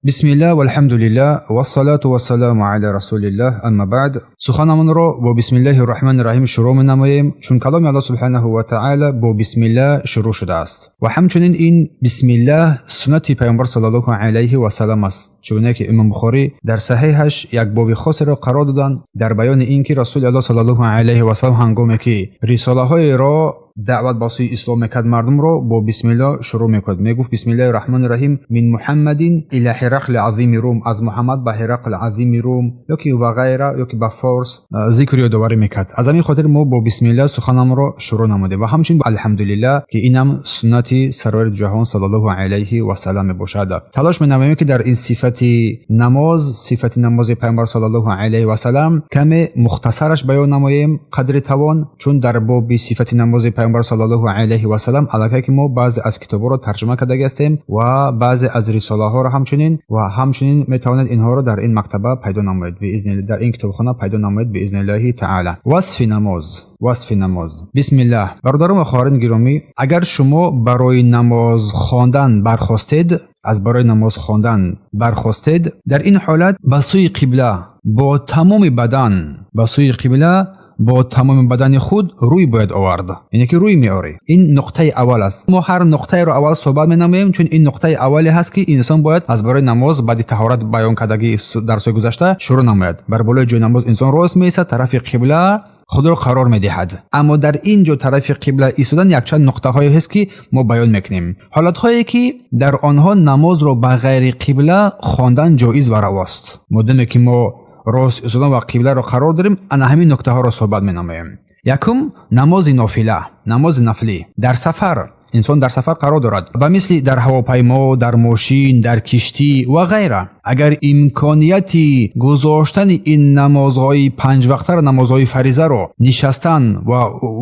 بسم الله والحمد لله والصلاة والسلام على رسول الله اما بعد. سخنمون رو با بسم الله الرحمن الرحیم شروع می‌نماییم چون کلام الله سبحانه و تعالی با بسم الله شروع شده است و همچنین این بسم الله سنت پیامبر صلی الله علیه و سلم است، چون که امام بخاری در صحیحش یک باب خاص را قرار دادن در بیان اینکه رسول الله صلی الله علیه و سلم هنگامی که رساله های را دعوت به سوی اسلام میکرد مردم رو با بسم الله شروع میکرد. میگفت بسم الله الرحمن الرحیم من محمد الی هرقل عظیم روم، از محمد به هرقل عظیم روم یا که و غیره یا که به فارس ذکر یادآوری میکرد. از همین خاطر ما با بسم الله سخنم رو شروع نمودیم و همچنین الحمدلله که اینم سنت سرور جهان صلی الله علیه و سلم باشد. تلاش می‌نماییم که در این صفت نماز پیامبر صلی الله علیه و سلم کم مختصرش بیان نماییم قدر توان، چون در باب صفت نماز پیامبر صلی الله علیه و سلم البته که ما بعضی از کتابا رو ترجمه کرده هستیم و بعضی از رساله ها رو همچنین میتوانید اینها رو در این مکتبه پیدا نمایید باذن الله، در این کتابخانه پیدا نمایید باذن الله تعالی. وصف نماز. بسم الله. برادران و خواهران گرامی، اگر شما برای نماز خواندن برخواستید در این حالت به سوی قبله با تمام بدن خود روی باید آورد، یعنی که روی میاری. این نقطه اول است. ما هر نقطه رو اول صحبت می‌نماییم چون این نقطه اولی هست که انسان باید از برای نماز بعد طهارت بیان کردگی درس گذشته شروع نماید. بر بالای جای نماز انسان راست میایستد، طرف قبله خود را قرار میدهد. اما در اینجا طرف قبله ایستادن یک چند نقطه هایی هست که ما بیان میکنیم، حالت هایی که در آنها نماز رو به غیر قبله خواندن جایز و رواست. مدام که ما راست ایستادن و قبله را قرار داریم، انا همین نکته ها را صحبت می‌نماییم. یکم نماز نفلی. در سفر انسان در سفر قرار دارد و مثل در هواپیما، در ماشین، در کشتی و غیره. اگر امکانیتی گذاشتن این نمازهای 5 وقته را، نمازهای فریضه را نشستن و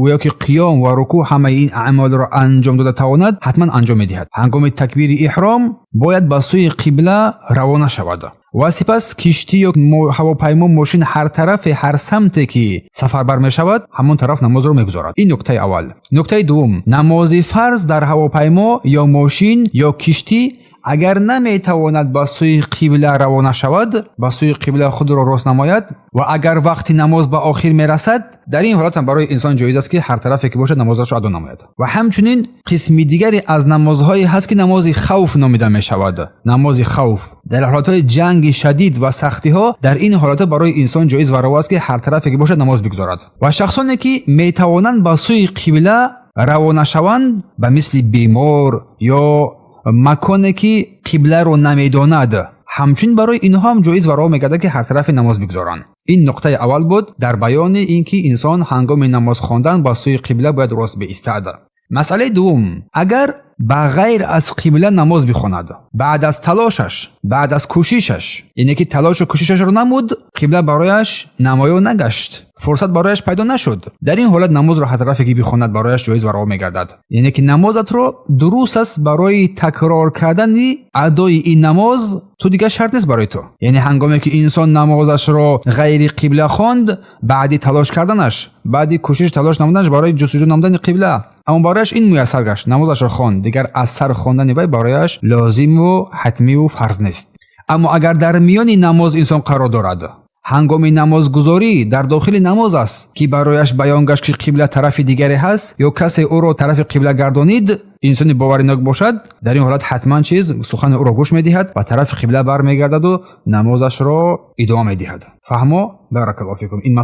یا که قیام و رکوع همه این اعمال را انجام داده تواند، حتما انجام می‌دهد. هنگام تکبیر احرام باید به سوی قبله روانه شود و سپس کشتی یا هواپیما، ماشین، هر طرف هر سمتی که سفر بر می شود همون طرف نماز رو میگذارد. این نکته اول. نکته دوم، نماز فرض در هواپیما یا ماشین یا کشتی اگر نمیتواند به سوی قبله روانه شود، به سوی قبله خود را راست نماید و اگر وقتی نماز به آخر میرسد، در این حالت هم برای انسان جایز است که هر طرفی که باشد نمازش را ادا نماید. و همچنین قسم دیگری از نمازهایی هست که نماز خوف نامیده می شود. نماز خوف در حالتهای جنگ شدید و سختی ها، در این حالت برای انسان جایز و روا است که هر طرفی که باشد نماز بگذارد. و شخصانی که میتوانند به سوی قبله روانه شوند، به مثل بیمار یا مکانی که قبله رو نمیداند، همچنین برای اینها هم جایز و روا میگردد که هر طرف نماز بگذارند. این نقطه اول بود در بیان اینکه انسان هنگام نماز خواندن با سوی قبله باید راست بایستد. مسئله دوم، اگر بغیر از قبله نماز بخواند، بعد از تلاشش، بعد از کوششش، یعنی که تلاش و کوششش رو نمود، قبله برایش نمایان نگشت، فرصت برایش پیدا نشد، در این حالت نماز رو هر طرفی که بخواند برایش جایز و روا میگردد. یعنی که نمازت رو درست است برای تکرار کردن ادای این نماز، تو دیگه شرط نیست برای تو. یعنی هنگامی که انسان نمازش رو غیر قبله خواند، بعد تلاش کردنش، بعد کوشش تلاش نمودنش برای جستجو نمودن قبله، اما برایش این میسر گشت، نمازش رو خواند، دیگر از سر خواندن وی برایش لازم و حتمی و فرض نیست. اما اگر در میان نماز انسان قرار دارد، هنگام نمازگذاری در داخل نماز است که برایش بیان گشت که قبله طرف دیگری هست یا کسی او را طرف قبله گردانید، انسان باورناک باشد، در این حالت حتما سخن او را گوش میدهد و طرف قبله برمیگردد و نمازش را ادامه میدهد. فهمو؟ بارک الله فیکم. این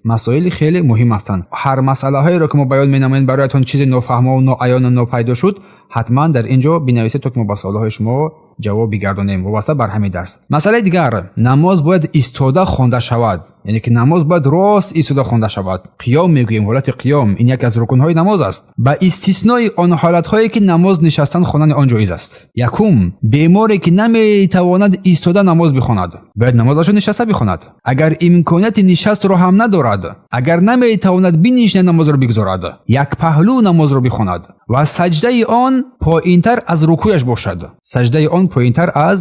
مسائل خیلی مهم هستند. هر مسئله هایی را که ما بیان می‌نماییم برایتون چیزی نفهمه و ناعیان و ناپیدا شد، حتما در اینجا بنویسید تا که ما با سوال‌های شما جواب بگردانیم واسه بر همین درس. مسئله دیگر، نماز باید ایستاده خوانده شود، یعنی که نماز باید راست ایستاده خوانده شود. قیام میگوییم، حالت قیام این یک از رکن‌های نماز است، با استثنای آن حالت‌هایی که نماز نشستن خواندن آن جایز است. یکم، بیماری که نمیتواند ایستاده نماز بخواند، باید نمازش را نشسته بخواند. اگر امکانیت نشست رو هم ندارد، اگر نمیتواند بنشیند نماز رو بگذارد، یک پهلو نماز رو بخواند و سجده آن پایین‌تر از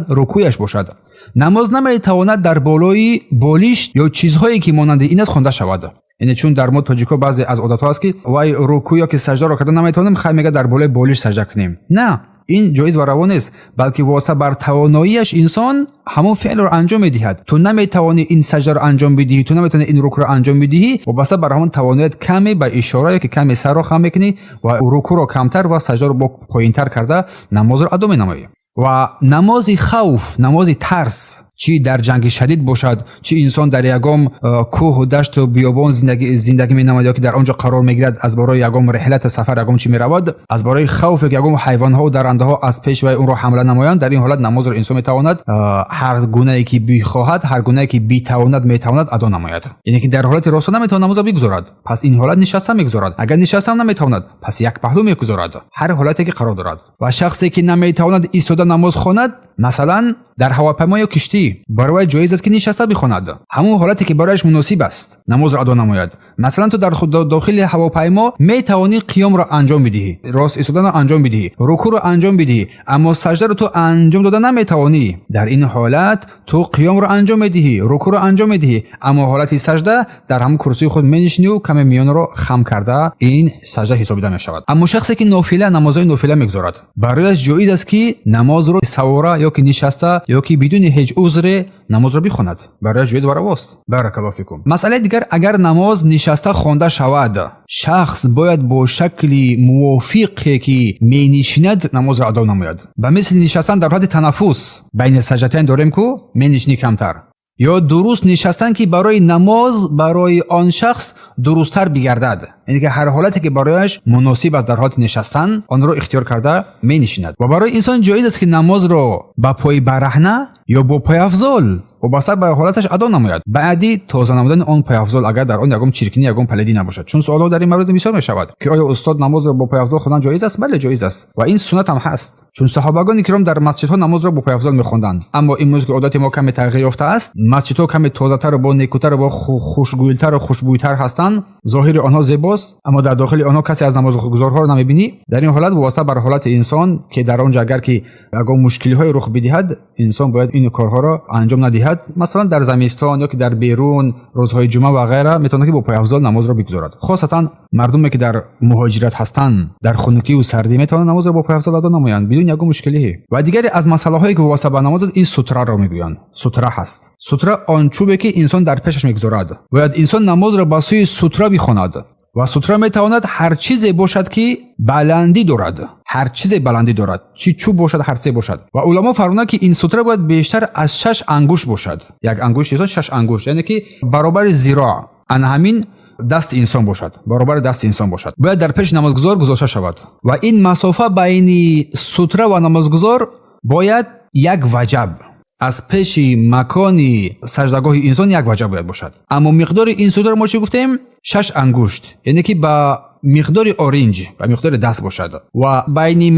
رکوعش باشد. نماز نمیتواند در بالای بالشت یا چیزهایی که مانند این است خوانده شود. یعنی چون در ما تاجیکا بعضی از عادت‌ها هست که وای رکوع یا که سجده رو کردن نمیتونیم، خیر میگه در بالای بالش سجده کنیم. نه، این جایز و روا نیست، بلکه واسه بر تواناییش انسان همون فعل رو انجام میدهد. تو نمیتوانی این سجده رو انجام بدهی، تو نمیتونی این رکوع رو انجام بدهی، و واسه بر همون تواناییت کمی به اشاره که کمی سر رو خم میکنی و رکوع رو کمتر و سجده رو پایینتر کرده نماز رو ادا مینمایی. و نماز خوف، نماز ترس، چی در جنگ شدید باشد، چی انسان در یگام کوه و دشت و بیابان زندگی می‌نماید یا که در آنجا قرار میگیرد، از برای یگام رحلت سفر یگام چی میرود، از برای خوف که یگام حیوان ها و درنده ها از پیش و اون رو حمله نمایند، در این حالت نماز رو انسان میتواند هر گونه‌ای که بخواهد، هر گونه‌ای که بیتواند میتواند ادا نماید. یعنی که در حالت راست نمیتواند نماز را بگذارد، پس این حالت نشسته میگذارد. اگر نشسته هم نمیتواند، پس یک پهلو میگذارد. هر حالتی که قرار دارد. و شخصی که نمیتواند ایستاده نماز خواند، مثلا در هواپیما یا کشتی، برای جایز است که نشسته بخواند. همون حالتی که برایش مناسب است نماز را ادا نماید. مثلا تو در داخل هواپیما میتوانی قیام را انجام بدهی، راست ایستادن را انجام بدهی، رکوع را انجام بدهی، اما سجده را تو انجام دادن نمیتوانی. در این حالت تو قیام را انجام میدهی، رکوع را انجام میدهی، اما حالت سجده در همون کرسی خود می‌نشینی و کم میان را خم کرده، این سجده حسابیده میشود. اما شخصی که نافله نمازهای نافله میگذارد، برایش جایز است که نماز را سواره یا که نشسته یا که بدون هیچ عذر نماز را بخواند. برای جایز و رواست. بارک الله فیکم. مسئله دیگر، اگر نماز نشسته خوانده شود، شخص باید با شکلی موافقی که می نشیند نماز را ادا نماید. به مثل نشستن در حالت تنفس بین سجدتین داریم که می نشینی کمتر، یا درست نشستن که برای نماز برای آن شخص درستتر بگردد، یعنی که هر حالتی که برایش مناسب است در حالت نشستن آن را اختیار کرده می نشیند. و برای انسان جایز است که نماز را با پای برهنه یا با پای افضل و بسته به حالتش ادا نماید. بعدی تازه نمودن آن پای افضل اگر در آن یگام چرکنی یگام پلیدی نباشد، چون سوالات در این مورد بسیار می شود که آیا استاد نماز را با پای افضل خواندن جایز است؟ بله جایز است و این سنت هم هست، چون صحابگان کرام در مسجدها نماز را با پای افضل می‌خواندند. اما امروز که عادت ما کمی تغییر یافته است، مسجدها کمی تازه‌تر و با نیکوتر و با خوشگویی‌تر و خوشبوی‌تر هستند، ظاهر آنها زیباست اما در داخل آنها کسی از نمازگزارها را نمی‌بینی. در این حالت واسطه بر حالت انسان که در آنجا اگر که اگر مشکلی‌های رخ بدهد، انسان باید این کارها را انجام ندهد. مثلا در زمستان یا که در بیرون روزهای جمعه و غیره میتونه که با پای افضل نماز را بگذارد. خاصتا مردمی که در مهاجرت هستند، در خنکی و سردی میتونن نماز را با پای افضل ادا نمایند بدون یگام مشکلی. و دیگری از مسائلی که واسطه به نماز این ستره را میگویند. ستره هست. ستره آن چوبی که انسان در پیشش میگذارد. باید انسان نماز را با سوی ستره بخواند. و ستره میتواند هر چیزی باشد که بلندی دارد، هر چیزی بلندی دارد، چی چوب باشد، هر چیزی باشد. و علما فرمودند که این ستره باید بیشتر از 6 انگشت باشد. یک انگشت یعنی 6 انگشت، یعنی که برابر ذراع، ان همین دست انسان باشد، برابر دست انسان باشد. باید در پیش نمازگزار گذاشته شود و این مسافه بین ستره و نمازگزار باید یک وجب، از پیش مکانی سجدگاه انسان یک وجب باید باشد. اما مقدار این ستره ما چی گفتیم؟ 6 انگشت، یعنی که با مقدار اورنج، با مقدار دست باشد. و بین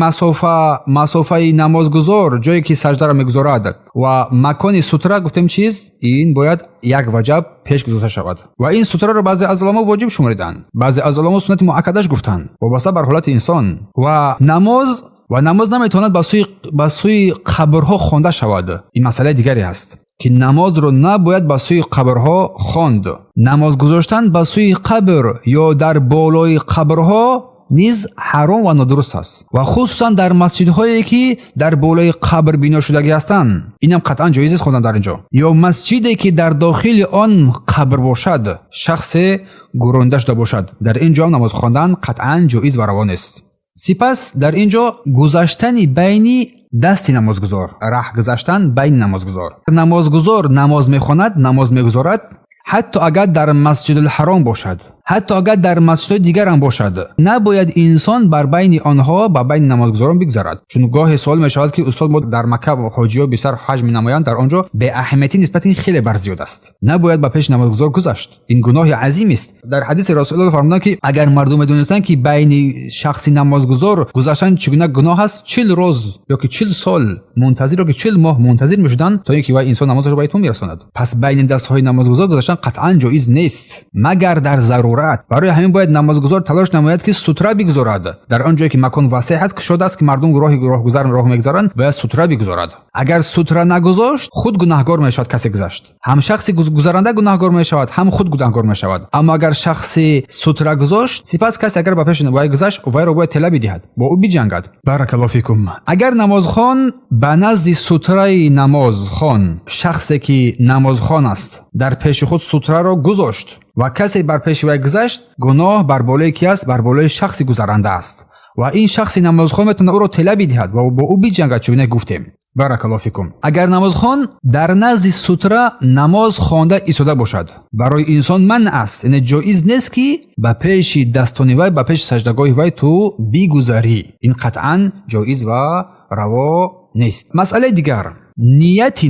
مسافه نمازگزار جایی که سجده را میگذارد و مکان ستره گفتیم چیز، این باید یک وجب پیش گذاشته شود. و این ستره را بعضی از علما واجب شمردند، بعضی از علما سنت مؤکدش گفتند وابسته بر حالت انسان. و نماز نمیتواند به سوی قبرها خوانده شود. این مسئله دیگری است که نماز رو نباید به سوی قبرها خواند. نماز گذاشتن به سوی قبر یا در بالای قبرها نیز حرام و نادرست است و خصوصا در مسجدهایی که در بالای قبر بنا شدگی هستند، اینم قطعا جایز است خواندن در اینجا. یا مسجدی که در داخل آن قبر باشد، شخص گرانده شده باشد، در اینجا نماز خواندن قطعا جایز و روا است. سپس در اینجا گذاشتن بین دست نمازگزار، راه گذاشتن بین نمازگزار نماز میخواند، نماز میگذارد، حتی اگر در مسجد الحرام باشد، حتی اگر در مسجد دیگر هم باشد، نباید انسان بر بین آنها با بین نمازگزاران بگذرد. چون گاه سوال می شود که استاد ما در مکه و حاجی‌ها بسیار حج می‌نمایند، در آنجا به اهمیتی نسبت این خیلی بر زیاد است، نباید با پیش نمازگزار گذشت، این گناه عظیم است. در حدیث رسول الله فرمودند که اگر مردم بدونستند که بین شخصی نمازگزار گذشتن چگونه گناه است، 40 روز یا که 40 سال منتظر یا که 40 ماه منتظر می‌شدند تا اینکه انسان نمازش را به اتمام برساند. پس بین دست‌های نمازگزار گذشتن قطعا جایز نیست مگر در ضرورت ضرورت. برای همین باید نمازگزار تلاش نماید که ستره بگذارد. در آن جایی که مکان واسع است که شده است که مردم راهگذر راه میگذارند، باید ستره بگذارد. اگر ستره نگذاشت خود گناهکار میشود. کسی گذشت هم شخصی گذرنده گناهکار میشود، هم خود گناهکار میشود. اما اگر شخصی ستره گذاشت، سپس کسی اگر به پیش وی گذشت، وی را باید طلا بدهد، با او بجنگد. بارک الله فیکم. اگر نمازخوان به نزد ستره نمازخوان، شخصی که نمازخوان است، در پیش خود ستره را گذاشت و کسی بر پیش وی گذشت، گناه بر بالای کی است؟ بر بالای شخصی گذرنده است و این شخصی نمازخوان میتونه او را طلا بدهد و با او بجنگد. چون گفتیم بارک الله فیکم. اگر نمازخوان در نزد ستره نماز خوانده ایستاده باشد، برای انسان منع است، یعنی جایز نیست که به پیش دستان وی، به پیش سجدگاه وی تو بگذری. این قطعا جایز و روا نیست. مسئله دیگر، نیت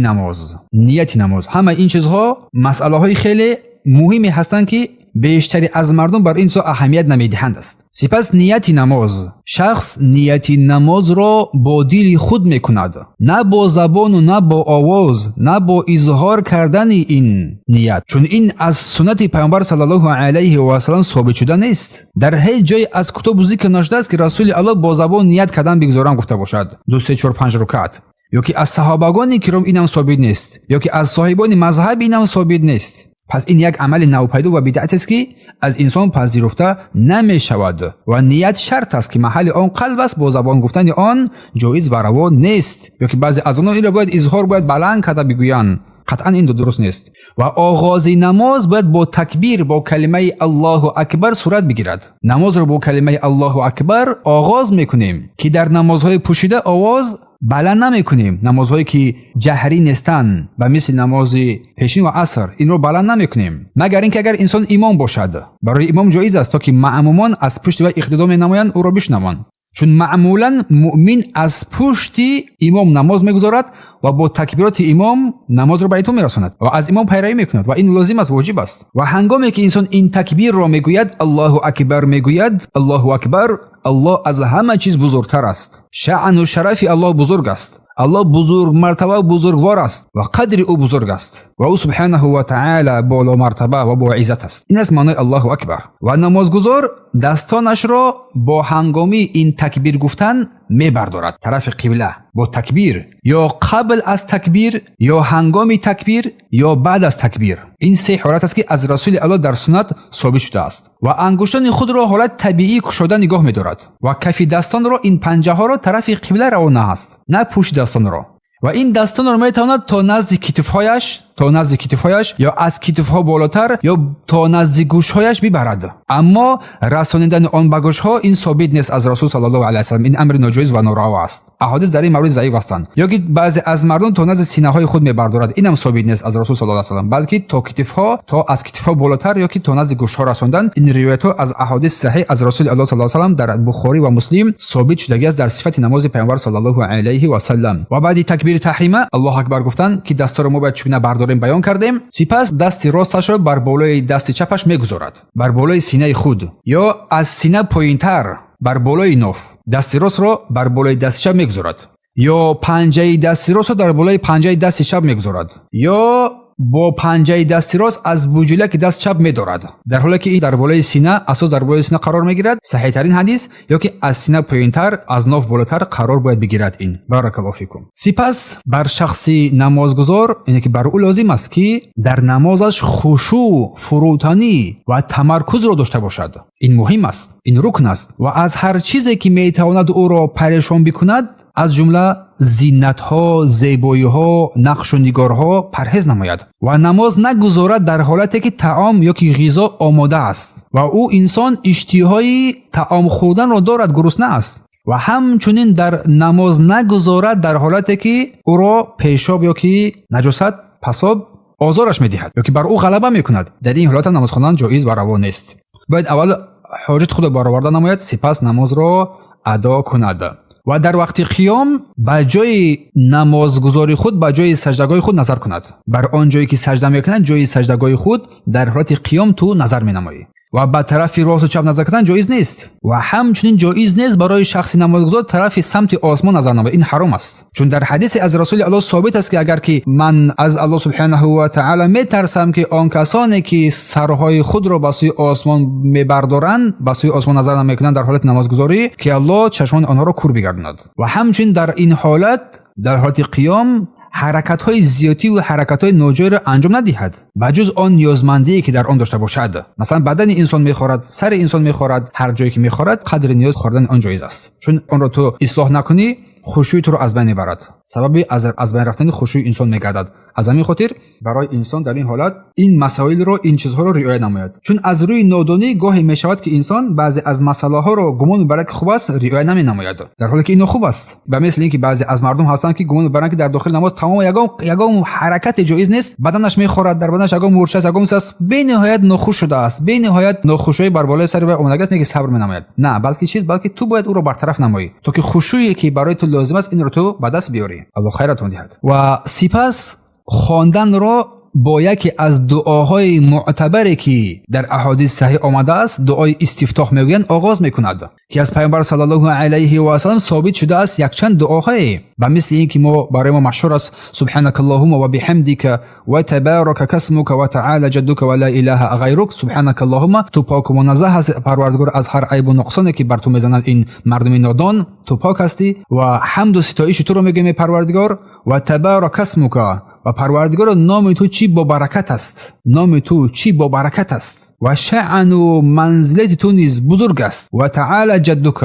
نماز. همه این چیزها مسئله های خیلی مهمی هستند که بیشتری از مردم بر این سو اهمیت نمیدهند است. سپس نیت نماز، شخص نیت نماز را با دل خود میکند، نه با زبان و نه با آواز، نه با اظهار کردن این نیت، چون این از سنت پیامبر صلی الله علیه و سلم ثابت شده نیست. در هیچ جای از کتب و ذکر نشده است که رسول الله با زبان نیت کردن بگذارم گفته باشد 2 3 4 5 رکعت، یا که از صحابگان کرام اینم ثابت نیست، یا که از صاحبان مذهب اینم ثابت نیست. پس این یک عمل نوپیدا و بدعت است که از انسان پذیرفته نمی شود و نیت شرط است که محل آن قلب است. با زبان گفتن آن جایز و روا نیست، یا که بعضی از آنها این را باید اظهار باید بلند کرده بگویند. قطعا این درست نیست. و آغاز نماز باید با تکبیر، با کلمه الله اکبر صورت بگیرد. نماز را با کلمه الله اکبر آغاز میکنیم که در نمازهای پوشیده آواز بلند نمی کنیم. نمازهایی که جهری نیستن و مثل نماز پیشین و عصر، این رو بلند نمی کنیم، مگر اینکه اگر انسان امام باشد. برای امام جایز است تا که معمومان از پشت و اقتدا می نمایند او را بشنوند، چون معمولا مؤمن از پشت امام نماز میگذارد و با تکبیرات امام نماز را به ایتون میرساند و از امام پیروی میکند و این لازم است، واجب است. و هنگامی که انسان این تکبیر را میگوید، الله اکبر میگوید، الله اکبر، الله از همه چیز بزرگتر است. شأن و شرف الله بزرگ است. الله بزرگ مرتبه و بزرگوار است و قدر او بزرگ است و او سبحانه و تعالی بالا مرتبه و با عزت است. این است معنای الله اکبر. و نمازگزار دستانش را با هنگامی این تکبیر گفتن میبردارد طرف قبله با تکبیر، یا قبل از تکبیر، یا هنگامی تکبیر، یا بعد از تکبیر. این 3 حالت است که از رسول الله در سنت ثابت شده است. و انگشتان خود را حالت طبیعی کشوده نگاه می‌دارد و کف دستان را، این پنجه ها را طرف قبله روانه است، نه پشت دستان را. و این دستان را میتواند تا نزد کتفهایش یا از کتفها بالاتر یا تا نزد گوشهایش ببرد. اما رسانیدن آن به گوشها این ثابت نیست از رسول صلی الله علیه و سلم. این امر ناجایز و ناروا است. احادیث در این مورد ضعیف هستند. یا که بعضی از مردم تا نزد سینه های خود میبردارد، اینم ثابت نیست از رسول صلی الله علیه و سلم، بلکه تا کتفها، تا از کتفها بالاتر یا که تا نزد گوشها رساندن. این روایت ها از احادیث صحیح از رسول الله صلی الله علیه و سلم در بخاری و مسلم ثابت شده است در صفت نماز پیامبر صلی الله علیه و سلم. و بعد تکبیر تحریمه الله اکبر گفتن که دستا را ما باید چگونه برداریم بیان کردیم. سپس دست راستش را بر بالای دست چپش میگذارد، بر بالای سینه خود، یا از سینه پایینتر بر بالای ناف. دست راست را بر بالای دست چپ میگذارد، یا پنجه دست راست را در بالای پنجه دست چپ میگذارد، یا با پنجه دست راست از بوجلک دست چپ می‌دارد، در حالی که این در بالای سینه، اساس در بالای سینه قرار میگیرد. صحیح ترین حدیث یا که از سینه پایینتر، از ناف بالاتر قرار باید بگیرد. این بارک الله فیکم. سپس بر شخصی نمازگزار اینه که بر او لازم است که در نمازش خشوع، فروتنی و تمرکز را داشته باشد. این مهم است، این رکن است و از هر چیزی که میتواند او را پریشان بکند، از جمله زینت‌ها، زیبایی‌ها، نقش و نگارها پرهیز نماید و نماز نگذارد در حالتی که طعام یا که غذا آماده است و او انسان اشتهای طعام خوردن را دارد، گرسنه است. و همچنین در نماز نگذارد در حالتی که او را پیشاب یا که نجاست، پساب آزارش می‌دهد یا که بر او غلبه می‌کند. در این حالت نماز خواندن جایز و روا نیست. باید اول حاجت خود برآورده نماید، سپس نماز را ادا کند. و در وقت قیام به جای نمازگزاری خود به جای سجدگاه خود نظر کند. بر آن جایی که سجده میکند، جای سجدگاه خود در حالت قیام تو نظر مینمایی. و به طرف راست و چپ نظر کردن جایز نیست و همچنین جایز نیست برای شخص نمازگزار طرف سمت آسمان نظر نماید. این حرام است، چون در حدیث از رسول الله ثابت است که اگر که من از الله سبحانه و تعالی میترسم که آن کسانی که سرهای خود را به سوی آسمان میبردارند به سوی آسمان نظر نمیکنند در حالت نمازگزاری که الله چشمان آنها را کور بگرداند و همچنین در این حالت در حالت قیام حرکت‌های زیادی و حرکت‌های ناجایز را انجام ندهد بجز آن نیازمندی که در آن داشته باشد. مثلا بدن انسان می‌خورد، سر انسان می‌خورد، هر جایی که می‌خورد قدر نیاز خوردن آن جایز است، چون آن را تو اصلاح نکنی خشوع تو را از بین میبرد، سبب از بین رفتن خشوع انسان میگردد. از همین خاطر برای انسان در این حالت این مسائل رو این چیزها رو رعایت نماید، چون از روی نادانی گاهی میشود که انسان بعضی از مسائل ها رو گمان میبرد که خوب است رعایت نماید، در حالی که این خوب است. به مثل اینکه بعضی از مردم هستند که گمان میبرند که در داخل نماز تمام یگام حرکت جایز نیست، بدنش میخورد، در بدنش یگام مورچه است، یگام است، به نهایت ناخوش شده است، به نهایت ناخوشی بر بالای سر و اومده است که صبر نماید. نه، بلکه تو باید او رو برطرف نمایی تا که خشوعی که برای تو لازم است این رو تو به دست بیاری. الله خیرتون دهد. و سپس خواندن را با یکی از دعاهای معتبری که در احادیث صحیح آمده است، دعای استفتاح میگویند، آغاز میکند که از پیامبر صلی الله علیه و سلم ثابت شده است یک چند دعاهای به مثل این که برای ما مشهور است سبحانك اللهم و بحمدک و تبارک اسمک و تعالی جدک و لا اله غیرک. سبحانك اللهم، تو پاک و منزه هستی پروردگار از هر عیب و نقصانی که بر تو میزنند این مردم نادان، تو پاک هستی و حمد و ستایش تو رو میگیم پروردگار. و تبارک اسمک، و پروردگار نام تو چی با برکت است، نام تو چی با برکت است و شأن و منزلت تو نیز بزرگ است. و تعالی جدک،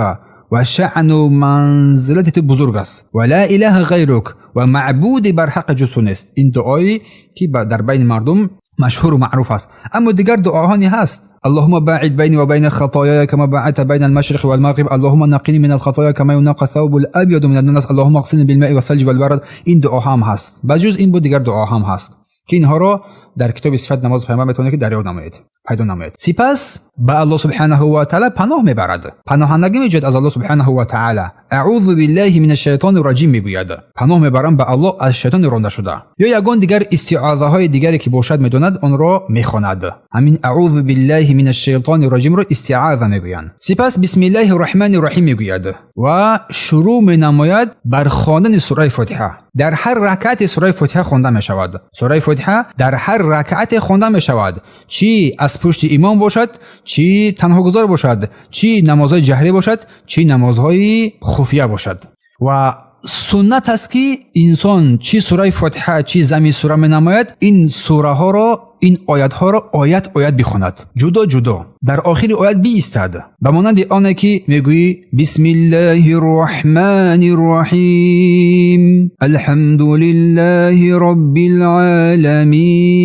و شأن و منزلت تو بزرگ است. و لا اله غیرک، و معبود بر حق جز تو نیست. این دعایی که در بین مردم مشهور و معروف است. اما دیگر دعاهایی هست. اللهم باعد بینی و بین خطاياي كما باعدت بين المشرق والمغرب، اللهم نقني من الخطايا كما ينقى الثوب الابيض من الدنس، اللهم اغسلني بالماء والثلج والبرد. این دعا هم هست. بجز این بود دیگر دعا هم هست که اینها را در کتاب صفت نماز پیامبر میتونه که دریافت نمایید، پیدا نمایید. سپس به الله سبحانه و تعالی پناه میبرد، پناهندگی میجوید از الله سبحانه و تعالی. اعوذ بالله من الشیطان الرجیم میگوید، پناه میبرم به الله از شیطان رانده شده. یا یگان دیگر استعاذه های دیگری که باشد میدوند آن را میخواند، همین اعوذ بالله من الشیطان الرجیم را استعاذه میگویند. سپس بسم الله الرحمن الرحیم میگوید و شروع مینماید بر خواندن سوره فاتحه. در هر رکعت سوره فاتحه خوانده می شود. سوره فاتحه در هر رکعت خوانده می شود، چی از پشت امام باشد، چی تنها گذار باشد، چی نمازهای جهری باشد، چی نمازهای خفیه باشد. و سنت است که انسان چی سوره فاتحه چی زمین سوره می نماید، این سوره ها را، این آیات ها را آیت بخواند، جدا جدا در آخر آیت بیستد، به مانند آنه که میگویی بسم الله الرحمن الرحیم الحمد لله رب العالمین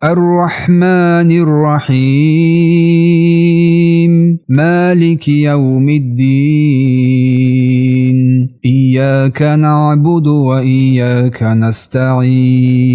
الرحمن الرحیم مالک یوم الدین ایاک نعبد و ایاک نستعین.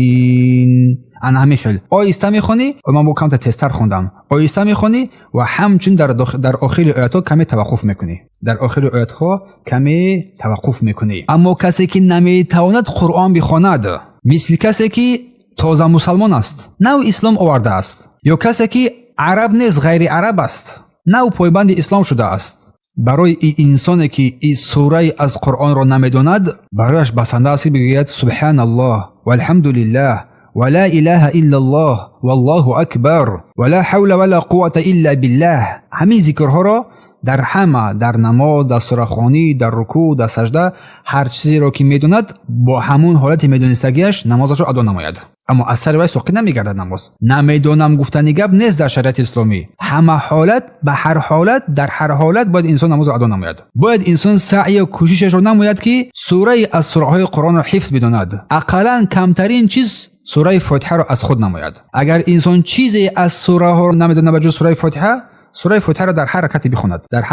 انا همیخل آیسته میخونی و من با کم تستر خوندم، آیسته میخونی و همچون در آخر آیات ها کمی توقف میکنی، در آخر آیات ها کمی توقف میکنی. اما کسی که نمیتواند قرآن بخواند، مثل کسی که تازه مسلمان است، نو اسلام آورده است، یا کسی که عرب نیست غیر عرب است، نو پایبند اسلام شده است، برای این انسانی که این سوره از قرآن را نمیداند، برایش بسنده است بگوید سبحان الله والحمد لله ولا اله الا الله والله اکبر ولا حول ولا قوة الا بالله. همین ذکرها را در همه، در نماز، در سوره خوانی، در رکوع، در سجده، هر چیزی را که میداند با همون حالت میدونستگیش نمازش را ادا نماید. اما از سر وی ساقط نمیگردد نماز. نمیدونم گفتنی گپ نیست در شریعت اسلامی. همه حالت، به هر حالت، در هر حالت باید انسان نماز ادا نماید. باید انسان سعی و کوششش را نماید که سوره از سوره های قرآن را حفظ بداند. اقلا کمترین چیز سوره فاتحه را از خود نماید. اگر انسان چیزی از سوره ها را نمیداند بجز سوره فاتحه را در هر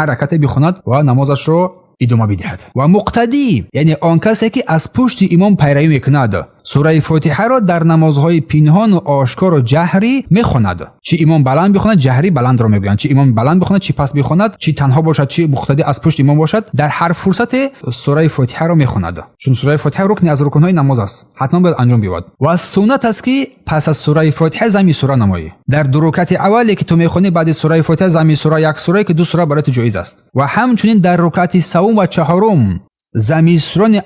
رکعت بخواند و نمازش را ادامه بدهد. و مقتدی یعنی آن کسی که از پشت امام پیروی میکند، سوره فاتحه را در نمازهای پنهان و آشکار و جهری میخواند. چی امام بلند بخواند جهری بلند را میگویند، چی امام بلند بخواند چی پس بخواند، چی تنها باشد چی مقتدی از پشت امام باشد، در هر فرصت سوره فاتحه را میخواند. چون سوره فاتحه رکن از رکنهای نماز است، حتما باید انجام بیاد. و سنت است که پس از سوره فاتحه زمین سوره نمایی. در دو رکعت اولی که تو میخونی بعد سوره فاتحه زمین سوره یک سوره که دو سوره برای تو جایز است. و همچنین در رکعت سوم و چهارم زمین سوره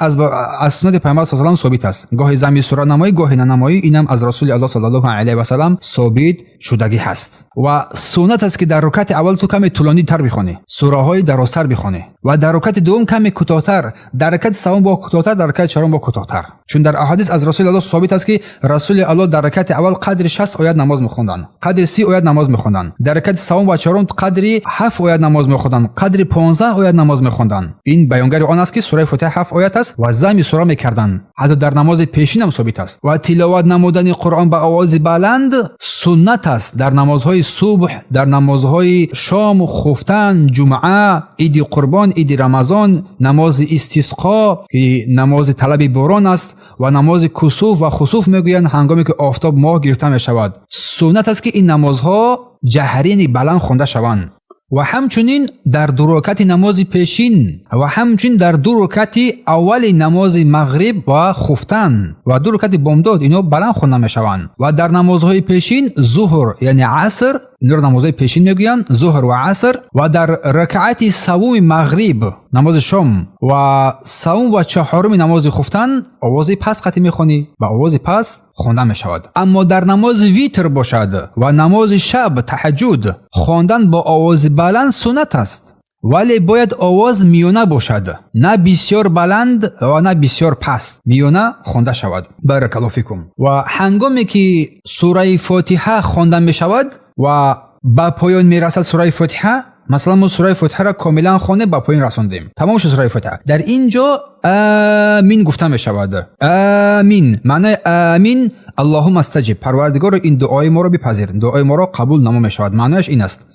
از سنت پیامبر صلی الله علیه و ثابت است. گاهی زمین سوره نمایی گاهی نمایی، اینم از رسول الله صلی الله علیه و سلم ثابت شدگی هست. و سنت است که در رکعت اول تو کمی طولانی تر بخونی، سوره های درازتر بخونی و در رکعت دوم کمی کوتاه‌تر، در رکعت سوم با کوتاه‌تر، در رکعت چهارم با کوتاه‌تر. چون در احادیث از رسول الله ثابت است که رسول الله در رکعت اول قدر 60 آیت نماز می‌خوندن، قدر 30 آیت نماز می‌خوندن، در رکعت سوم و چهارم قدر 7 آیت نماز می‌خوندن، قدر 15 آیت نماز می‌خوندن. این بیانگر آن است که سوره فاتحه 7 آیت است و زمین سوره می‌کردن. حتی در نماز پیشین هم ثابت است. و تلاوت نمودن قرآن با آواز بلند سنت است در نمازهای صبح، در نمازهای شام، خفتن، جمعه، عید قربان، عید رمضان، نماز استسقا که نماز طلب باران است و نماز کسوف و خسوف میگویند هنگامی که آفتاب ماه گرفته می شود. سنت است که این نمازها جهری بلند خوانده شوند. و همچنین در دو رکعت نماز پیشین و همچنین در دو رکعت اول نماز مغرب و خفتن و دو رکعت بامداد اینا بلند خوانده میشوند. و در نمازهای پیشین ظهر یعنی عصر، اینا رو نمازهای پیشین میگویند، ظهر و عصر. و در رکعت سوم مغرب نماز شام و سوم و چهارم نماز خفتن آواز پس خطی میخونی، با آواز پس خوانده میشود. اما در نماز ویتر باشد و نماز شب تهجد خواندن با آواز بلند سنت است، ولی باید آواز میانه باشد، نه بسیار بلند و نه بسیار پست، میانه خوانده شود. بارک الله فیکم. و هنگامی که سوره فاتحه خوانده میشود و با پایان میرسد سوره فاتحه، مثلا ما سوره فاتحه را کاملا خوانده با پایان رساندیم، تمام شد سوره فاتحه، در اینجا آمین گفته می شود. آمین معنی آمین اللهم استجب، پروردگار این دعای ما را بپذیر، دعای ما را قبول نما می شود، معنیش این است.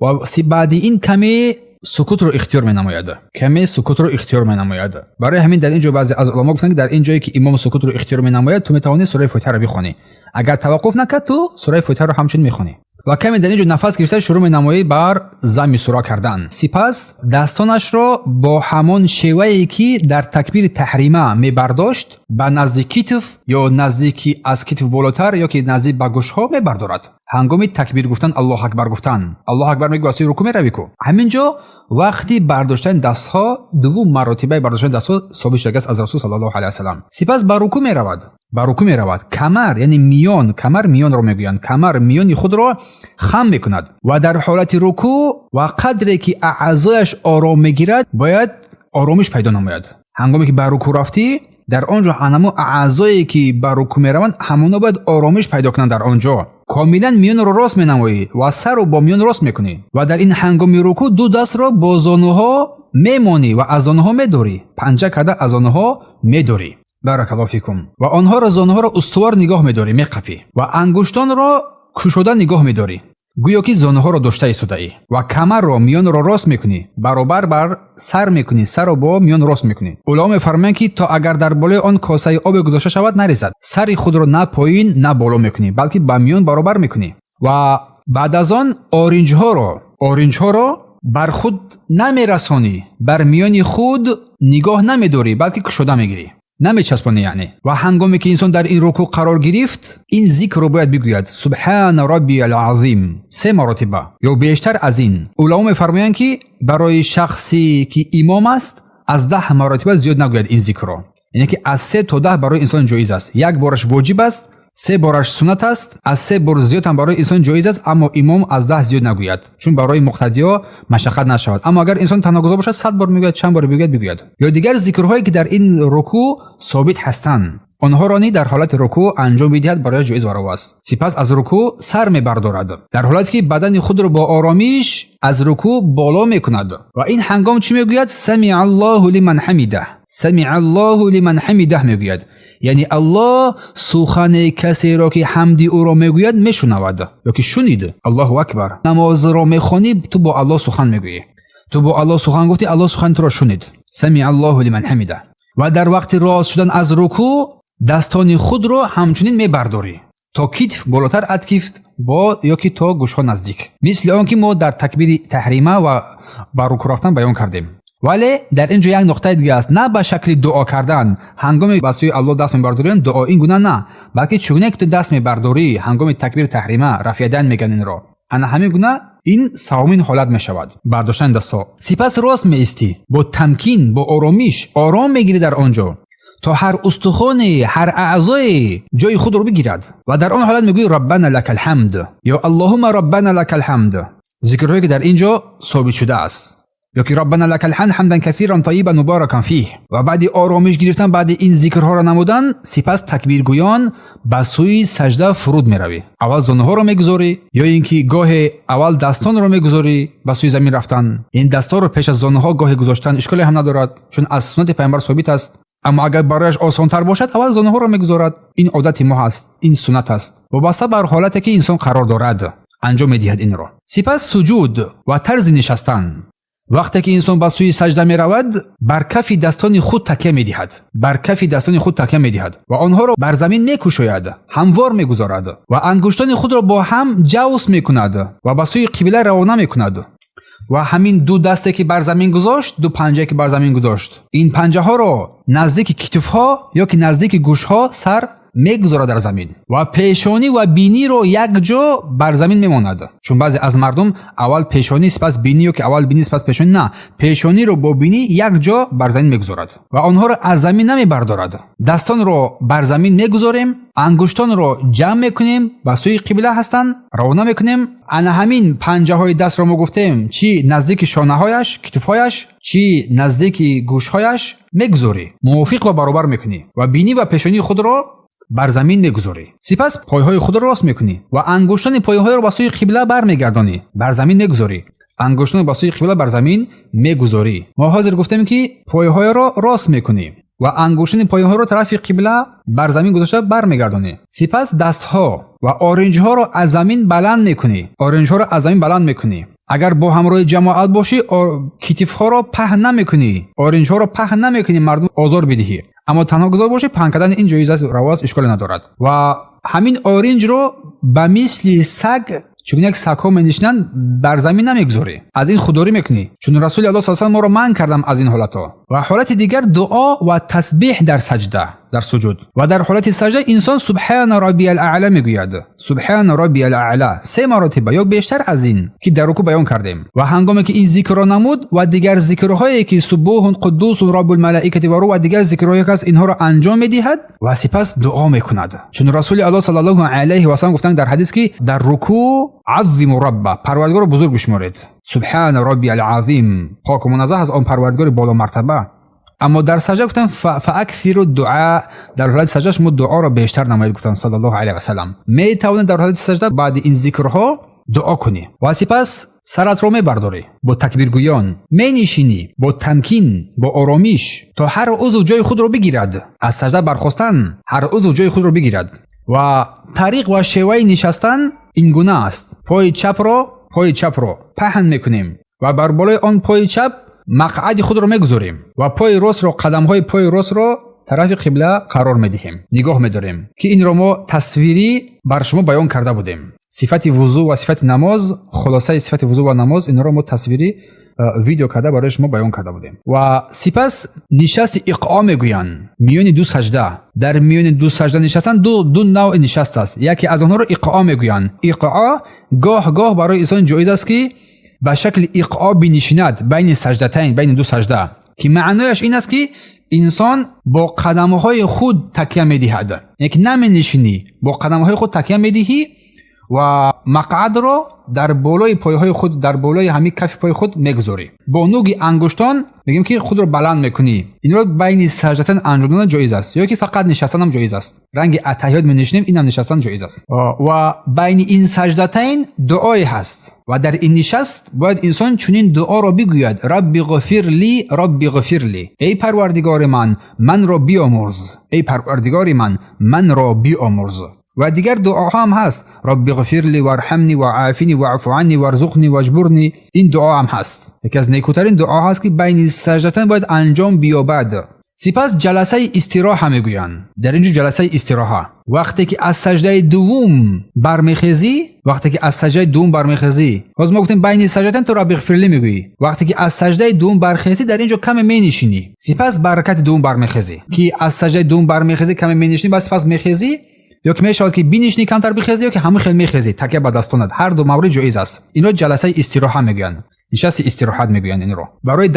و بعد این کمی سکوت رو اختیار می نماید، کمی سکوت رو اختیار می نماید. برای همین در اینجا بعضی از علما گفتن که در این جایی که امام سکوت رو اختیار می نماید تو می توانی سوره فاتحه را بخوانی، اگر توقف نکرد تو سوره فاتحه رو همچنین می خوانی. و کمی در اینجا نفس گرفته شروع می نماید بر زمین سوره کردن. سپس دستانش را با همان شیوهی که در تکبیر تحریمه می برداشت به نزدیک کتف یا نزدیکی از کتف بالاتر یا که نزدیک به گوش ها می بردارد. هنگامی تکبیر گفتن الله اکبر گفتن، الله اکبر میگه واسه رکوع می روی کو. همینجا وقتی برداشتن دست ها دو مراتبه برداشتن دست ها ثابت شده است از رسول صلی الله علیه و سلم. سپس به رکوع می رود، به رکوع می رود. کمر یعنی میان، کمر میان رو میگویند، کمر میان خود را خم میکند و در حالت رکوع و قدری که اعضایش آرام میگیرد باید آرامش پیدا نماید. هنگامی که به رکوع رفتی در آنجا همون اعضایی که به رکوع میروند همونا باید آرامش پیدا کنند. در آنجا کاملا میان رو راست مینمایی و سر رو با میان راست میکنی و در این هنگامی رکوع دو دست را با زانوها میمانی و از زانوها میداری، پنجه کرده از زانوها میداری. بارک الله فیکم. و آنها را زانوها را استوار نگاه میداری، میقپی و انگشتان را کشوده نگاه میداری، گویا که زانوها را داشته ایستاده ای و کمر را میان را راست میکنی، برابر بر سر میکنی، سر را با میان راست میکنی. علما میفرمایند که تا اگر در بالای آن کاسه آب گذاشته شود نریزد، سر خود را نه پایین نه بالا میکنی بلکه با میان برابر میکنی. و بعد از آن آرنج ها را بر خود نمیرسانی، بر میان خود نگاه نمیداری بلکه کشوده میگیری، نمیچسبانی یعنی. و هنگامی که انسان در این رکوع قرار گرفت این ذکر رو باید بگوید سبحان ربی العظیم 3 مرتبه یا بیشتر از این. علما میفرمایند که برای شخصی که امام است از 10 مرتبه زیاد نگوید این ذکر رو، یعنی که از 3 تا 10 برای انسان جایز است. یک بارش واجب است، 3 بارش سنت است، از 3 بار زیاد هم برای انسان جایز است، اما امام از 10 زیاد نگوید چون برای مقتدیا مشقت نشود. اما اگر انسان تناگذار باشد 100 بار میگوید، چند بار بگوید. یا دیگر ذکرهایی که در این رکوع ثابت هستند آنها را در حالت رکوع انجام بدهد برای جایز و روا است. سپس از رکوع سر میبردارد در حالتی که بدن خود را با آرامیش از رکوع بالا میکند و این هنگام چی میگوید؟ سمع الله لمن حمیده، سمع الله لمن حمیده میگوید، یعنی الله سخن کسی را که حمدی او را میگوید میشنود یا که شنید. الله اکبر. نماز را میخوانی تو با الله سخن میگویی، تو با الله سخن گفتی، الله سخن تو را شنید. سمع الله لمن حمیده. و در وقت راست شدن از رکوع دستان خود رو همچنین میبرداری تا کتف بالاتر از کتف با یا که تا گوشها نزدیک، مثل آن که ما در تکبیر تحریمه و با رکوع رفتن بیان کردیم. ولی در اینجا یک نقطه دیگه است، نه به شکل دعا کردن هنگام به سوی الله دست میبردارین دعا این گونه نه، بلکه چگونه که تو دست میبرداری هنگام تکبیر تحریمه رفع یدین میگن این را، انا همین گونه این سومین حالت میشود، برداشتن دستها. سپس راست میستی با تمکین با آرامیش آرام میگیری در آنجا تا هر استخوانی هر اعضای جای خود رو بگیرد و در آن حالت میگوی ربنا لك الحمد یا اللهم ربنا لك الحمد، ذکرهایی که در اینجا ثابت شده است، یا که ربنا لك الحمد حمدا كثيرا طيبا مباركا فيه. و بعد آرامش گرفتن بعد این ذکرها را نمودن سپس تکبیر گویان به سوی سجده فرود میروی. اول زانو ها را میگذاری یا اینکه گاه اول دستان را میگذاری به سوی زمین رفتن. این دستا رو پیش از زانو ها گاه گذاشتن اشکالی هم ندارد چون از سنت پیامبر ثابت است، اما اگر برایش آسان تر باشد اول زانو ها را میگذارد. این عادت ما هست، این سنت است و وابسته بر حالتی که انسان قرار دارد انجام میدهد این را. سپس سجود و طرز نشستن، وقتی که انسان به سوی سجده می رود بر کف دستان خود تکیه می دهد، بر کف دستان خود تکیه می دهد و آنها را بر زمین می کشاید، هموار می گذارد و انگشتان خود را با هم جوس می کند و به سوی قبله روانه می کند. و همین دو دسته که بر زمین گذاشت، دو پنجه که بر زمین گذاشت، این پنجه ها را نزدیک کتف ها یا که نزدیک گوش ها سر میگذارد در زمین و پیشانی و بینی رو یک جا بر زمین میماند. چون بعضی از مردم اول پیشانی سپس بینی یا که اول بینی سپس پیشانی، نه، پیشانی رو با بینی یک جا بر زمین میگذارد و آنها رو از زمین نمیبردارد. دستان رو بر زمین میگذاریم، انگشتان رو جمع میکنیم به سوی قبله هستن روانه میکنیم. انا همین پنجه های دست رو ما گفتیم چی نزدیک شانه هایش کتف هایش چی نزدیک گوش هایش میگذاری، موافق و برابر میکنی و بینی و پیشانی خود رو بر زمین میگذاری. سپس پایهای خود را راست میکنی و انگشتان پایهای را به سوی قبله برمیگردانی، بر زمین میگذاری. انگشتان به سوی قبله بر زمین میگذاری. ما حاضر گفتیم که پایهای را راست میکنی و انگشتان پایها را طرف قبله بر زمین گذاشته برمیگردانی. سپس دستها و آرنج ها را از زمین بلند میکنی، آرنج ها را از زمین بلند میکنی. اگر با همراه جماعت باشی کتف ها را پهن نمیکنی، آرنج ها را پهن نمیکنی مردم آزار بدهی، اما تنها گذار باشی پهن کردن این جایز است، رواست، اشکال ندارد. و همین آرنج رو به مثل سگ چون یک سگ ها می‌نشینند بر زمین نمیگذاری، از این خودداری میکنی، چون رسول الله صلی الله علیه و ما رو منع کردم از این حالت ها. و حالت دیگر دعا و تسبیح در سجده، در سجود. و در حالت سجده انسان سبحان ربی الاعلی میگوید، سبحان ربی الاعلی 3 مرتبه یا بیشتر از این که در رکوع بیان کردیم. و هنگامی که این ذکر را نمود و دیگر ذکرهایی که سبوح قدوس رب الملائکه و روح و دیگر ذکرهایی که اینها را انجام میدهد و سپس دعا میکند. چون رسول الله صلی الله علیه و سلم گفتند در حدیث که در رکوع عظیم رب، پروردگار رو بزرگ بشمارید، سبحان ربی العظیم، پاک و منزه از آن پروردگار بالا مرتبه. اما در سجده گفتن فاکثروا الدعاء، در حالت سجده شما دعا را بیشتر نمایید گفتن صلی الله علیه و سلم. می توانید در حالت سجده بعد این ذکرها دعا کنی و سپس سرت رو میبرداری با تکبیر گویان، می نشینی با تمکین با آرامیش تا هر عضو جای خود رو بگیرد. از سجده برخاستن هر عضو جای خود رو بگیرد. و طریق و شیوه نشستن این گونه است، پای چپ رو پهن میکنیم و بر بالای آن پای چپ مقعد خود رو میگذاریم و پای راست رو، قدم های پای راست رو طرف قبله قرار میدهیم، نگاه میداریم که این رو ما تصویری بر شما بیان کرده بودیم. صفت وضو و صفت نماز، خلاصه صفت وضو و نماز، این رو ما تصویری ویدیو کرده برای شما بیان کرده بودیم. و سپس نشست اقعا میگویند میان دو سجده. در میان دو سجده نشستن دو نوع نشست است. یکی از آنها رو اقعا میگویند. اقعا گاه برای انسان جایز است که به شکل اقعا بنشیند بین سجدتین، بین دو سجده، که معنایش این است که انسان با قدمهای خود تکیه میدهد، یعنی نمی نشینی، با قدمهای خود تکیه میدهی و مقعد رو در بالای پایهای خود، در بالای همین کف پای خود میگذاری. با نوک انگشتان میگیم که خود رو بلند میکنی. این رو بین سجدتین انجام دادن جایز است، یا که فقط نشستن هم جایز است. رنگ اتحیات می‌نشینیم، اینم نشستن جایز است. و بین این سجدتین دعای هست و در این نشست باید انسان چنین دعا را بگوید: ربی غفر لی، ربی غفر لی، ای پروردگار من را بیامرز، ای پروردگار من را بیامرز. و دیگر دعاها هم هست: رب اغفر لی وارحمنی وعافنی واعف عنی وارزقنی واجبرنی. این دعا هم هست. یکی از نیکوترین دعاها هست که بین سجدتین باید انجام بیابد. سپس جلسه استراحه میگویند. در اینجا جلسه استراحه وقتی که از سجده دوم برمیخیزی، باز ما گفتیم بین سجدتین تو رب اغفر لی میگویی. وقتی که از سجده دوم برخیزی در اینجا کم مینشینی، سپس برکت دوم برمیخیزی. که از سجده دوم برمیخیزی کم مینشینی، بس سپس میخیزی، یا که میشود که بینشینی کمتر بخیزی، یا که همون خیلی میخیزی تکیه به دستانت. هر دو مورد جایز است. این رو جلسه استراحه میگویند، نشست استراحت میگویند. این رو برای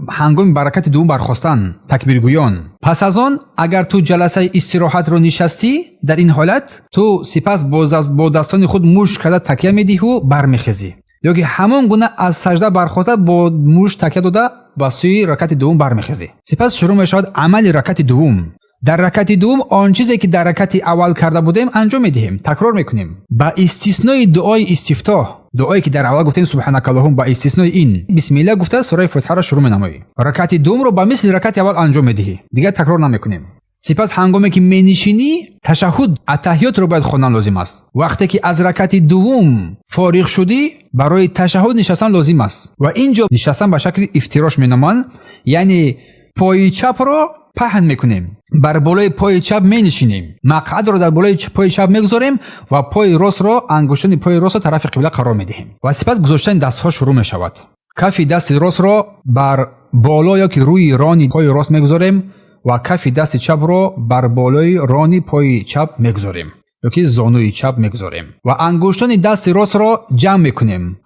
هنگام برکت دوم برخواستن تکبیر گویان. پس از آن اگر تو جلسه استراحت رو نشستی، در این حالت تو سپس با دستان خود موش کرده تکیه میدی و برمیخیزی، یا که همون گونه از سجده برخواسته با موش تکیه داده با سوی رکعت دوم برمیخیزی. سپس شروع میشود عمل رکعت دوم. در رکعت دوم آن چیزی که در رکعت اول کرده بودیم انجام میدهیم، تکرار میکنیم، با استثنای دعای استفتاح، دعایی که در اول گفتیم سبحانك اللهم، با استثنای این بسم الله گفته سوره فتحه را شروع می‌نمایی. رکعت دوم رو با مثل رکعت اول انجام میدهی، دیگه تکرار نمیکنیم. سپس هنگامی که مینشینی تشهد اتحیات رو باید خوندن لازم است. وقتی که از رکعت دوم فارغ شدی برای تشهد نشستن لازم است و اینجا نشستن به شکل افتراش مینامان، یعنی پای چپ رو پهن میکنیم، بر بالای پای چپ می نشینیم، مقعد رو در بالای پای چپ میگذاریم و پای راست رو، انگشتان پای راست رو طرف قبله قرار میدهیم و سپس گذاشتن دستها شروع می شود. کف دست راست رو بر بالا یا که روی رانی پای راست میگذاریم و کف دست چپ رو بر بالای رانی پای چپ میگذاریم یا که زانوی چپ میگذاریم و انگشتان دست راست رو جمع میکنیم.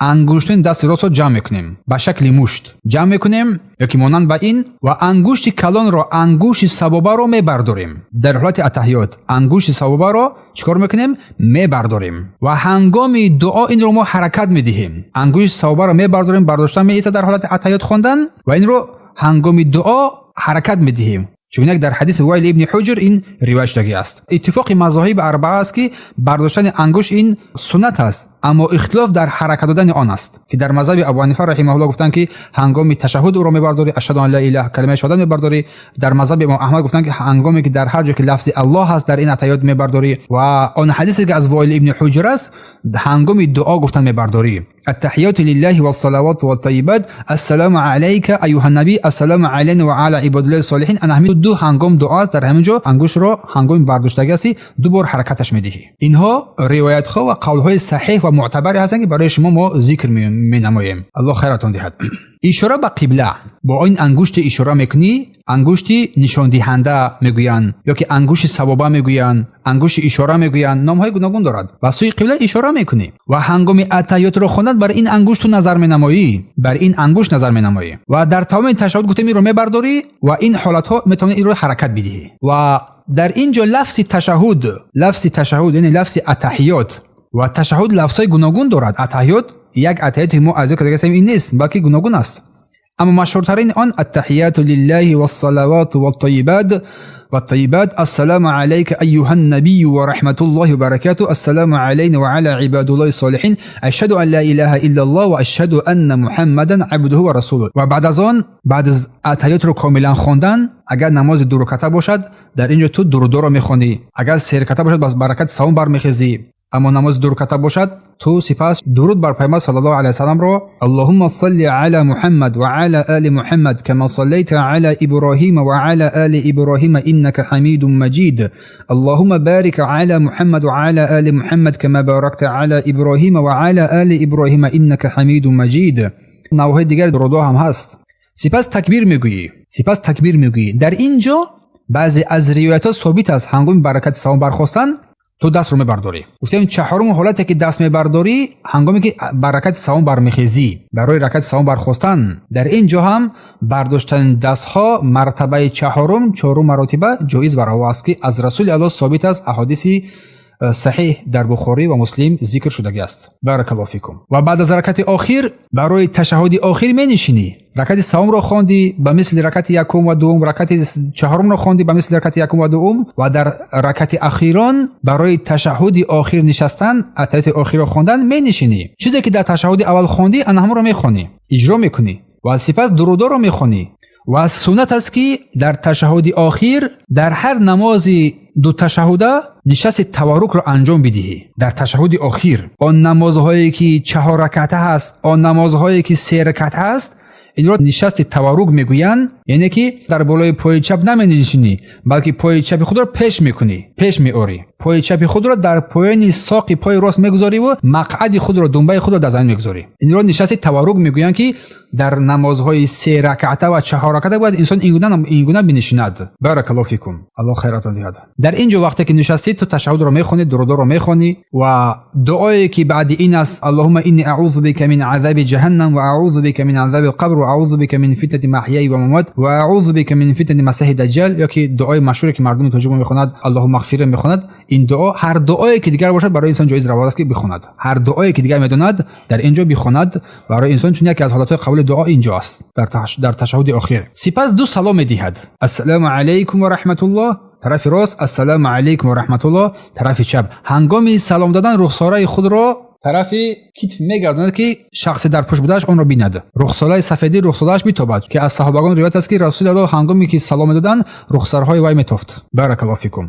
به شکل مشت جمع میکنیم یا که مانند به این، و انگشت کلان رو، انگشت سبابه رو میبرداریم. در حالت اتحیات انگشت سبابه رو چیکار میکنیم؟ میبرداریم و هنگام دعا این رو ما حرکت میدهیم. انگشت سبابه رو میبرداریم، برداشتن میایسته در حالت اتحیات خوندن و این رو هنگام دعا حرکت میدهیم. چون در حدیث وائل ابن حجر این روایت شده است. اتفاق مذاهب اربعه است که برداشتن انگشت این سنت است، اما اختلاف در حرکت دادن آن است که در مذهب ابو حنیفه رحمه الله گفتن که هنگام تشهد او را میبرداری، اشهد ان لا اله، کلمه شهادت میبرداری. در مذهب امام احمد گفتن که هنگامی که در هر جا که لفظ الله هست در این اتحیات میبرداری، و آن حدیثی که از وائل ابن حجر است هنگام دعا گفتن میبرداری. التحیات لله والصلوات والطیبات، السلام علیک ایها النبی، السلام علینا و علی عباد الله الصالحین. ان همین دو هنگام دعا است. در همینجا انگشت رو هنگام برداشتگی است دو بار حرکتش میدهی. اینها روایت ها و قول های صحیح و معتبری هستند که برای شما ما ذکر مینماییم. الله خیرتون دهد. اشاره به قبله، با این انگشت اشاره میکنی، انگشت نشان دهنده میگویند یا که انگشت سبابه میگویند، انگشت اشاره میگویند، نام های گوناگون دارد. و سوی قبله اشاره میکنی و هنگام اتحیات رو خواندن بر این انگشت نظر مینمایی، و در تمام تشهد گفتم این رو میبرداری و این حالت ها میتونی این رو حرکت بدهی. و در اینجا لفظ تشهد یعنی لفظ اتحیات و تشهد لفظای گوناگون دارد. اتحیات یک اتحیات ما از یک دیگه این نیست، بلکه گوناگون است. اما مشهورترین آن التحیات لله والصلوات والطیبات، السلام علیک ایها النبی و رحمت الله و برکاته، السلام علینا و علی عباد الله الصالحین، اشهد ان لا اله الا الله و اشهد ان محمدا عبده و رسوله. و بعد از اتحیات رو کاملا خواندن، اگر نماز دو رکعته باشد در اینجا تو درود رو میخونی، اگر سه رکعته باشد باز برکت سوم برمیخیزی. اما نماز دو رکعته باشد تو سپس درود بر پیامبر صلی الله علیه و سلم رو، اللهم صل علی محمد و علی آل محمد كما صليت على ابراهیم و علی آل ابراهیم انك حمید مجید، اللهم بارك على محمد و علی آل محمد كما باركت على ابراهیم و علی آل ابراهیم انك حمید مجید. نوعهای دیگر درودها هم هست. سپس تکبیر میگویی. در اینجا بعضی از روایت‌ها ثابت است هنگام برکت سوم برخواستن تو دست رو میبرداری. گفتیم چهارم حالتی که دست میبرداری هنگامی که برکت سوم برمیخیزی برای رکعت سوم برخواستن. در اینجا هم برداشتن دست ها مرتبه چهارم مراتبه جایز و روا است که از رسول الله ثابت است. احادیث صحیح در بخاری و مسلم ذکر شده است. بارک الله فیکم. و بعد از رکعت آخر برای تشهد آخر می نشینی. رکعت سوم را خواندی به مثل رکعت یکم و دوم، رکعت چهارم را خواندی به مثل رکعت یکم و دوم، و در رکعت اخیران برای تشهد آخر نشستن، اتحیات آخر را خواندن می نشینی. چیزی که در تشهد اول خواندی آن هم را میخوانی، اجرا میکنی و سپس درود را میخوانی. و سنت است که در تشهد آخر در هر نماز دو تشهده نشست تبارک رو انجام بدهی. در تشهد آخر آن نمازهایی که 4 رکعته هست، آن نمازهایی که 3 رکعته هست، инро нишасти таваррук мегӯянд, яъне ки дар болои пои чап наменишинӣ, балки пои чапи худро пеш мекунӣ, пеш меорӣ. пои чапи худро дар поёни соқи пои рост мегузориву мақъади худро, думбаи худро дар замин мегузорӣ. инро нишасти таваррук мегӯянд, ки дар намозҳои 3 ракъата ва 4 ракъата бояд инсон ин гуна бинишинад. баракаллоҳу фикум. аллоҳ хайратон диҳад. дар ин ҷо вақте ки нишастӣ, ту ташаҳҳудро мехонӣ, дурудро мехонӣ ва дуое ки баъди ин аст: аллоҳумма инни аъузу бика мин азаби ҷаҳаннам ва аъузу бика мин азаби алқабр ва аъузу бика мин фитнати маҳяи ва мамот ва аъузу бика мин фитнати масиҳи даҷҷал. ёки дуои машҳуре ки мардуми тоҷико мехонад, аллоҳумма ғфир мехонад. ин дуо ҳар дуое ки дигар бошад барои инсон ҷоиз равод аст ки бихонад. ҳар дуое ки дигар медонад дар ин ҷо бихонад барои инсон, чун яке аз ҳолатҳои қабули дуо ин ҷо аст, дар ташаҳҳуди охир. Сипас ду салом медиҳад: ассалому алайкум ва раҳматуллоҳ, тарафи рост, ассалому алайкум ва раҳматуллоҳ, тарафи чап. ҳангоми салом додан рухсораи худро тарафи китф мегардонад, ки шахсе дар пушт будааш онро бинад. рухсораи сафеди рухсорааш битобад, ки аз саҳобагон ривоят аст, ки расули Аллоҳ ҳангоми ки салом медоданд, рухсарҳои вай метофт. баракаллоҳу фикум.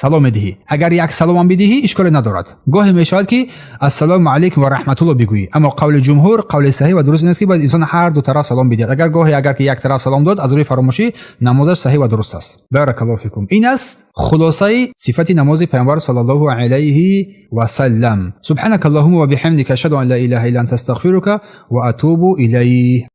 салом медиҳӣ. агар як саломам бидиҳӣ, ишколе надорад. гоҳе мешавад ки ассалому алайкум ва раҳматуллоҳ бигӯӣ, аммо қавли ҷумҳур, қавли саҳӣ ва дуруст ин аст, ки бояд инсон ҳар ду тараф салом бидиҳад. агар ки як тараф салом дод аз рӯи фаромӯшӣ, намозаш саҳӣ ва дуруст аст. баракаллоҳу фикум. ин аст хулосаи сифати намози пайғамбар саллаллоҳу алайҳи ва саллам. субҳанака аллоҳумма ва биҳамдика ашҳаду ан ла илаҳа илля анта астағфирука ва атубу илайк.